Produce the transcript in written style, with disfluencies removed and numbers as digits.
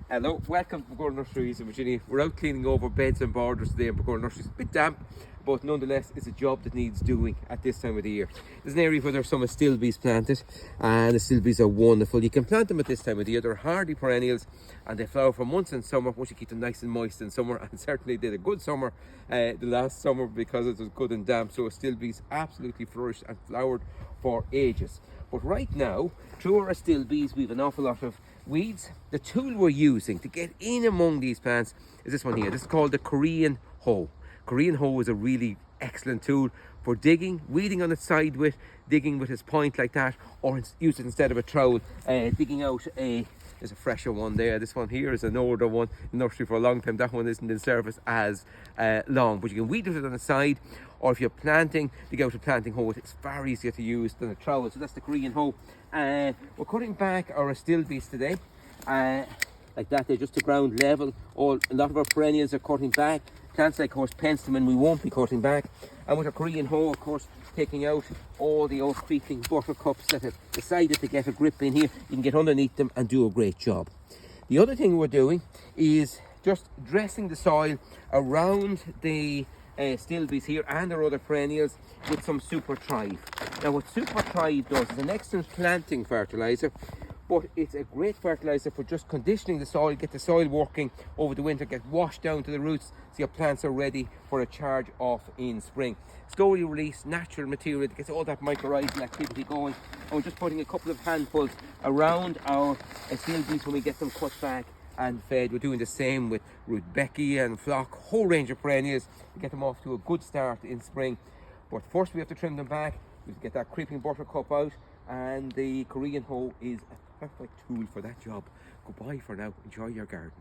Hello, welcome to Pergola Nurseries in Virginia. We're out cleaning over beds and borders today in Pergola Nurseries. A bit damp, but nonetheless it's a job that needs doing at this time of the year. There's an area where there's some Astilbes planted, and Astilbes are wonderful. You can plant them at this time of the year. They're hardy perennials and they flower for months in summer once you keep them nice and moist in summer, and certainly did a good summer the last summer because it was good and damp. So Astilbes absolutely flourished and flowered for ages. But right now, through our Astilbes, we have an awful lot of weeds. The tool we're using to get in among these plants is this one here. This is called the Korean hoe. Korean hoe is a really excellent tool for digging, weeding on its side with, digging with its point like that, or use it instead of a trowel, digging out there's a fresher one there. This one here is an older one in nursery for a long time. That one isn't in service as long, but you can weed with it on the side, or if you're planting, dig out a planting hoe. It's far easier to use than a trowel. So that's the Korean hoe. We're cutting back our Astilbes today, like that. They're just to ground level. A lot of our perennials are cutting back. Plants like horse penstemon we won't be cutting back, and with a Korean hoe, of course, taking out all the old creeping buttercups that have decided to get a grip in here. You can get underneath them and do a great job. The other thing we're doing is just dressing the soil around the Astilbes here and our other perennials with some SUPERTHRIVE. Now what SUPERTHRIVE does is an excellent planting fertilizer, but it's a great fertilizer for just conditioning the soil, get the soil working over the winter, get washed down to the roots so your plants are ready for a charge off in spring. Slowly release natural material that gets all that mycorrhizal activity going, and we're just putting a couple of handfuls around our Astilbes when we get them cut back and fed. We're doing the same with rudbeckia and phlox, whole range of perennials to get them off to a good start in spring. But first we have to trim them back, we have to get that creeping buttercup out, and the Korean hoe is a perfect tool for that job. Goodbye for now, enjoy your garden.